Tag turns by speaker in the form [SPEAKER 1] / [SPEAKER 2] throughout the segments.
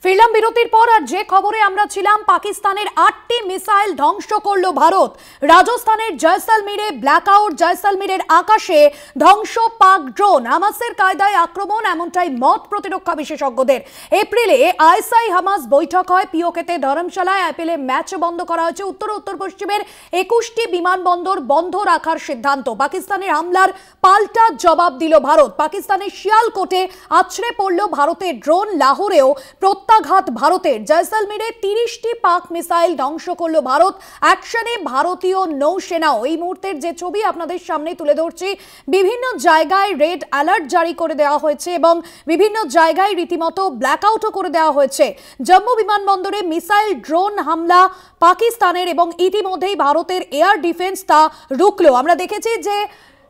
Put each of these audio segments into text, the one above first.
[SPEAKER 1] ফিরলাম বিরতির পর। আর যে খবরে আমরা ছিলাম, পাকিস্তানের 8টি মিসাইল ধ্বংস করল ভারত। রাজস্থানের জয়সালমীরে ব্ল্যাকআউট, জয়সালমীরের আকাশে ধ্বংস পাক ড্রোন। হামাসের কায়দায় আক্রমণ, এমনটাই মত প্রতিরক্ষা বিশেষজ্ঞদের। এপ্রিলে আইএসআই হামাস বৈঠক হয় পিওকেতে, ধর্মশালায়। আইপিএলে ম্যাচ বন্ধ করা হয়েছে। উত্তর পশ্চিমের 21টি বিমানবন্দর বন্ধ রাখার সিদ্ধান্ত। পাকিস্তানের হামলার পাল্টা জবাব দিল ভারত। পাকিস্তানের শিয়ালকোটে আছড়ে পড়ল ভারতের ড্রোন। লাহোরেও প্রত্যাঘাত ভারতের। জয়সালমীরে 30টি পাক মিসাইল ধ্বংস করল ভারত। অ্যাকশনে ভারতীয় নৌসেনাও। এই মুহূর্তের যে ছবি আপনাদের সামনে তুলে ধরছি, বিভিন্ন জায়গায় রেড অ্যালার্ট জারি করে দেওয়া হয়েছে এবং বিভিন্ন জায়গায় রীতিমতো ব্ল্যাকআউটও করে দেওয়া হয়েছে। জম্মু বিমানবন্দরে মিসাইল ড্রোন হামলা পাকিস্তানের, এবং ইতিমধ্যেই ভারতের এয়ার ডিফেন্স তা রুখল। আমরা দেখেছি যে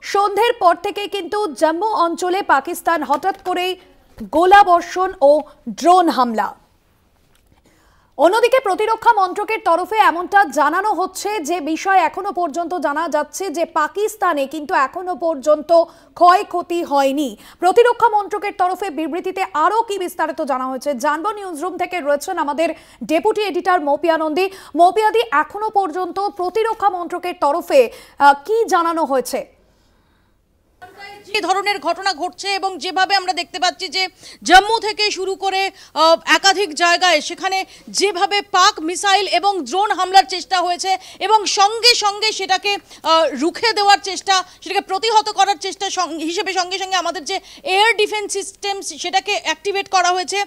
[SPEAKER 1] সন্ধ্যের পর থেকে কিন্তু জম্মু অঞ্চলে পাকিস্তান হঠাৎ করেই গোলাবর্ষণ ও ড্রোন হামলা। অন্যদিকে প্রতিরক্ষা মন্ত্রকের তরফে এমনটা জানানো হচ্ছে যে বিষয় এখনো পর্যন্ত জানা যাচ্ছে যে পাকিস্তানে কিন্তু এখনো পর্যন্ত ক্ষয়ক্ষতি হয়নি। প্রতিরক্ষা মন্ত্রকের তরফে বিবৃতিতে আরও কি বিস্তারিত জানা হয়েছে জানবো। নিউজরুম থেকে রয়েছেন আমাদের ডেপুটি এডিটর মৌপিয়া নন্দী। মৌপিয়াদি, এখনো পর্যন্ত প্রতিরক্ষা মন্ত্রকের তরফে কি জানানো হয়েছে?
[SPEAKER 2] যে ধরনের ঘটনা ঘটছে এবং যেভাবে আমরা দেখতে পাচ্ছি যে জম্মু থেকে শুরু করে একাধিক জায়গায় সেখানে যেভাবে পাক মিসাইল এবং ড্রোন হামলার চেষ্টা হয়েছে এবং সঙ্গে সঙ্গে সেটাকে রুখে দেওয়ার চেষ্টা, সেটাকে প্রতিহত করার চেষ্টা হিসেবে সঙ্গে সঙ্গে আমাদের যে এয়ার ডিফেন্স সিস্টেম সেটাকে অ্যাক্টিভেট করা হয়েছে।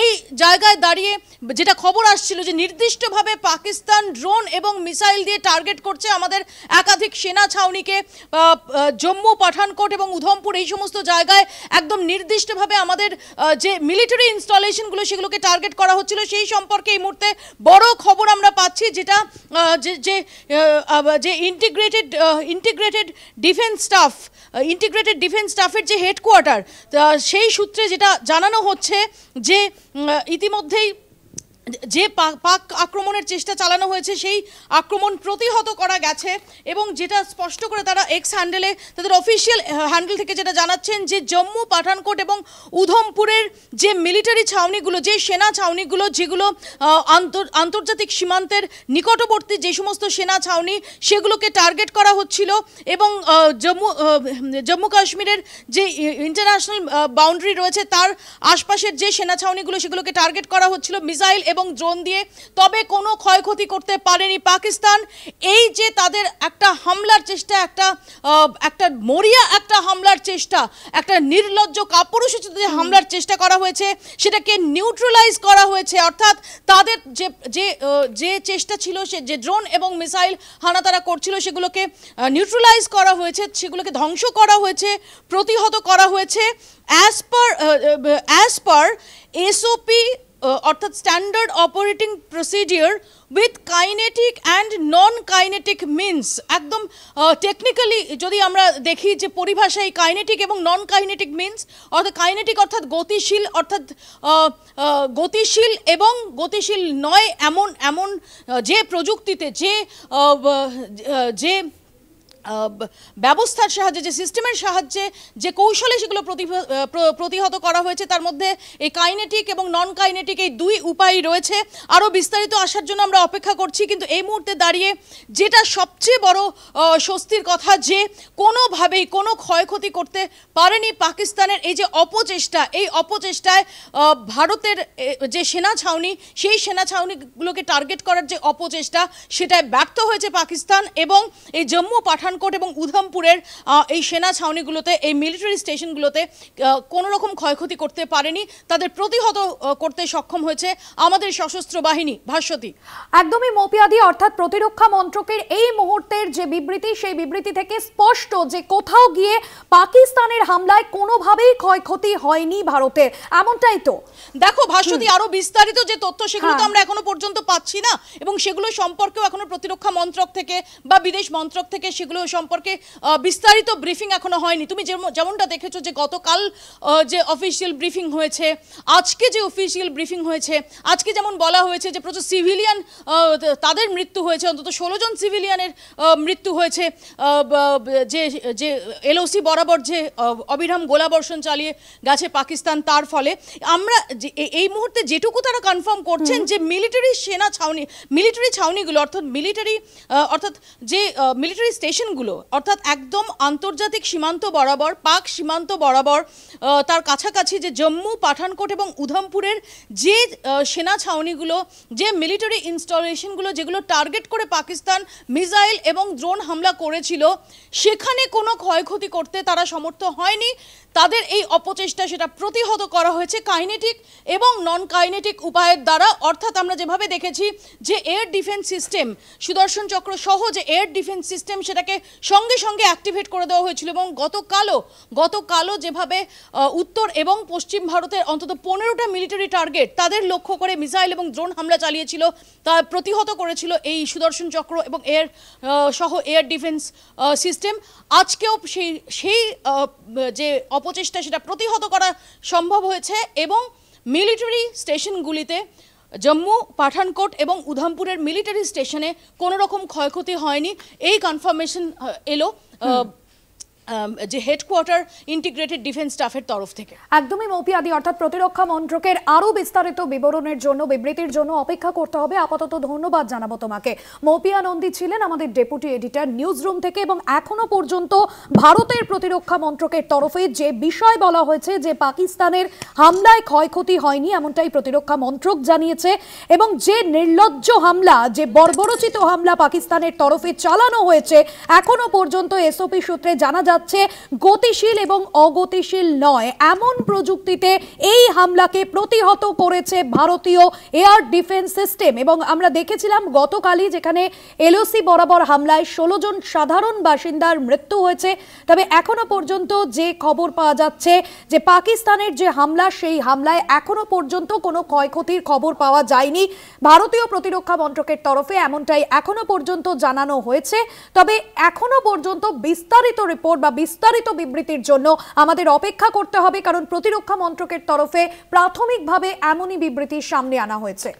[SPEAKER 2] এই জায়গায় দাঁড়িয়ে যেটা খবর আসছিল যে নির্দিষ্টভাবে পাকিস্তান ড্রোন এবং মিসাইল দিয়ে টার্গেট করছে আমাদের একাধিক সেনা ছাউনিকে। জম্মু, পাঠানকোট এবং উধমপুর এই সমস্ত জায়গায় একদম নির্দিষ্টভাবে আমাদের যে মিলিটারি ইনস্টলেশনগুলো সেগুলোকে টার্গেট করা হচ্ছিল। সেই সম্পর্কে এই মুহূর্তে বড় খবর আমরা পাচ্ছি, যেটা যে ইন্টিগ্রেটেড ডিফেন্স স্টাফের যে হেডকোয়ার্টার, সেই সূত্রে যেটা জানানো হচ্ছে যে ইতিমধ্যেই যে পাক আক্রমণের চেষ্টা চালানো হয়েছে সেই আক্রমণ প্রতিহত করা গেছে। এবং যেটা স্পষ্ট করে তারা এক্স হ্যান্ডেলে, তাদের অফিসিয়াল হ্যান্ডেল থেকে যেটা জানাচ্ছেন যে জম্মু, পাঠানকোট এবং উধমপুরের যে মিলিটারি ছাউনিগুলো, যে সেনা ছাউনিগুলো, যেগুলো আন্তর্জাতিক সীমান্তের নিকটবর্তী যে সমস্ত সেনা ছাউনি, সেগুলোকে টার্গেট করা হচ্ছিল। এবং জম্মু কাশ্মীরের যে ইন্টারন্যাশনাল বাউন্ডারি রয়েছে তার আশপাশের যে সেনা ছাউনিগুলো, সেগুলোকে টার্গেট করা হচ্ছিল মিসাইল এবং ড্রোন দিয়ে। তবে কোনো ক্ষয়ক্ষতি করতে পারেনি পাকিস্তান। এই যে তাদের একটা হামলার চেষ্টা, একটা মরিয়া একটা হামলার চেষ্টা, একটা নির্লজ্জ কাপুরুষোচিত যে হামলার চেষ্টা করা হয়েছে, সেটাকে নিউট্রালাইজ করা হয়েছে। অর্থাৎ তাদের যে চেষ্টা ছিল, সে যে ড্রোন এবং মিসাইল হানা তারা করছিল, সেগুলোকে নিউট্রালাইজ করা হয়েছে, সেগুলোকে ধ্বংস করা হয়েছে, প্রতিহত করা হয়েছে অ্যাজ পার এসওপি, অর্থাৎ standard operating procedure with kinetic and non kinetic means. একদম টেকনিক্যালি যদি আমরা দেখি যে পরিভাষায় কাইনেটিক এবং নন কাইনেটিক মিনস, অর্থাৎ কাইনেটিক অর্থাৎ গতিশীল, অর্থাৎ গতিশীল এবং গতিশীল নয় এমন যে প্রযুক্তিতে, যে ব্যবস্থার সাহায্যে, যে সিস্টেমের সাহায্যে, যে কৌশলে সেগুলো প্রতিহত করা হয়েছে, তার মধ্যে এই কাইনেটিক এবং নন কাইনেটিক এই দুই উপায় রয়েছে। আরও বিস্তারিত আসার জন্য আমরা অপেক্ষা করছি। কিন্তু এই মুহূর্তে দাঁড়িয়ে যেটা সবচেয়ে বড় স্বস্তির কথা, যে কোনোভাবেই কোনো ক্ষয়ক্ষতি করতে পারেনি পাকিস্তানের এই যে অপচেষ্টা, এই অপচেষ্টায় ভারতের যে সেনা ছাউনি, সেই সেনা ছাউনিগুলোকে টার্গেট করার যে অপচেষ্টা, সেটায় ব্যর্থ হয়েছে পাকিস্তান। এবং এই জম্মু, পাঠানকোট এবং উধমপুরের এই সেনা ছাউনিগুলোতে, এই মিলিটারি স্টেশনগুলোতে কোনো রকম ক্ষয়ক্ষতি করতে পারেনি, তাদের প্রতিহত করতে সক্ষম হয়েছে আমাদের সশস্ত্র বাহিনী। ভাস্বতী,
[SPEAKER 1] একদমই মৌপিয়াদি, অর্থাৎ প্রতিরক্ষা মন্ত্রকের এই মুহূর্তের যে বিবৃতি, সেই বিবৃতি থেকে স্পষ্ট যে কোথাও গিয়ে পাকিস্তানের হামলায় কোনোভাবেই ক্ষয়ক্ষতি হয়নি ভারতের, এমনটাই তো।
[SPEAKER 2] দেখো ভাস্বতী, আরো বিস্তারিত যে তথ্য, সেগুলো তো আমরা এখনো পর্যন্ত পাচ্ছি না, এবং সেগুলো সম্পর্কেও এখনো প্রতিরক্ষা মন্ত্রক থেকে বা বিদেশ মন্ত্রক থেকে সেগুলো সম্পর্কে বিস্তারিত ব্রিফিং এখনো হয়নি। তুমি যেমনটা দেখেছো যে গতকাল যে অফিসিয়াল ব্রিফিং হয়েছে, আজকে যে অফিসিয়াল ব্রিফিং হয়েছে, আজকে যেমন বলা হয়েছে যে প্রচুর সিভিলিয়ান তাদের মৃত্যু হয়েছে, অন্তত 16 জন সিভিলিয়ানের মৃত্যু হয়েছে, যে যে এলওসি বরাবর যে অবিরাম গোলাবর্ষণ চালিয়ে গেছে পাকিস্তান, তার ফলে আমরা এই মুহূর্তে যেটুকু তারা কনফার্ম করছেন যে মিলিটারি ছাউনিগুলো অর্থাৎ যে মিলিটারি স্টেশনগুলো অর্থাৎ একদম আন্তর্জাতিক সীমান্ত বরাবর, পাক সীমান্ত বরাবর, তার কাছাকাছি যে জম্মু, পাঠানকোট এবং উধমপুরের যে সেনা ছাউনিগুলো, যে মিলিটারি ইনস্টলেশনগুলো যেগুলো টার্গেট করে পাকিস্তান মিসাইল এবং ড্রোন হামলা করেছিল, সেখানে কোনো ক্ষয়ক্ষতি করতে তারা সমর্থ হয়নি। তাদের এই অপচেষ্টা সেটা প্রতিহত করা হয়েছে কাইনেটিক এবং নন কাইনেটিক উপায়ের দ্বারা। অর্থাৎ আমরা যেভাবে দেখেছি যে এয়ার ডিফেন্স সিস্টেম, সুদর্শন চক্র সহ যে এয়ার ডিফেন্স সিস্টেম, সেটাকে সঙ্গে সঙ্গে অ্যাক্টিভেট করে দেওয়া হয়েছিল এবং গতকালও যেভাবে উত্তর এবং পশ্চিম ভারতের অন্তত 15টা মিলিটারি টার্গেট তাদের লক্ষ্য করে মিসাইল এবং ড্রোন হামলা চালিয়েছিল, তা প্রতিহত করেছিল এই সুদর্শন চক্র এবং এয়ার ডিফেন্স সিস্টেম। আজকেও সেই যে অপচেষ্টা সেটা প্রতিহত করা সম্ভব হয়েছে এবং মিলিটারি স্টেশনগুলিতে, জম্মু, পাঠানকোট এবং উধমপুরের মিলিটারি স্টেশনে কোনো রকম ক্ষয়ক্ষতি হয়নি, এই কনফার্মেশন এলো যে হেডকোয়ার্টার ইন্টিগ্রেটেড ডিফেন্স স্টাফের তরফ থেকে।
[SPEAKER 1] একদমই মৌপিয়াদি, অর্থাৎ প্রতিরক্ষা মন্ত্রকের আরো বিস্তারিত বিবরণের জন্য, বিবৃতির জন্য অপেক্ষা করতে হবে। আপাতত ধন্যবাদ জানাবো তোমাকে। মৌপিয়া নন্দী ছিলেন আমাদের ডেপুটি এডিটর নিউজ রুম থেকে। এবং এখনো পর্যন্ত ভারতের প্রতিরক্ষা মন্ত্রকের তরফে যে বিষয় বলা হয়েছে যে পাকিস্তানের হামলায় ক্ষয়ক্ষতি হয়নি, এমনটাই প্রতিরক্ষা মন্ত্রক জানিয়েছে। এবং যে নির্লজ্জ হামলা, যে বর্বরোচিত হামলা পাকিস্তানের তরফে চালানো হয়েছে, এখনো পর্যন্ত এসওপি সূত্রে জানা যাচ্ছে গতিশীল এবং অগতিশীল নয় এমন প্রযুক্তিতে এই হামলাকে প্রতিহত করেছে ভারতীয় এয়ার ডিফেন্স সিস্টেম। এবং আমরা দেখেছিলাম গতকালই যেখানে এলওসি বরাবর হামলায় 16 জন সাধারণ বাসিন্দার মৃত্যু হয়েছে। তবে এখনো পর্যন্ত যে খবর পাওয়া যাচ্ছে যে পাকিস্তানের যে হামলা, সেই হামলায় এখনো পর্যন্ত কোনো ক্ষয়ক্ষতির খবর পাওয়া যায়নি ভারতীয় প্রতিরক্ষা মন্ত্রকের তরফে, এমনটাই এখনো পর্যন্ত জানানো হয়েছে। তবে এখনো পর্যন্ত বিস্তারিত রিপোর্ট বা বিস্তারিত বিবৃতির জন্য আমাদের অপেক্ষা করতে হবে, কারণ প্রতিরক্ষা মন্ত্রকের তরফে প্রাথমিকভাবে এমনই বিবৃতি সামনে আনা হয়েছে।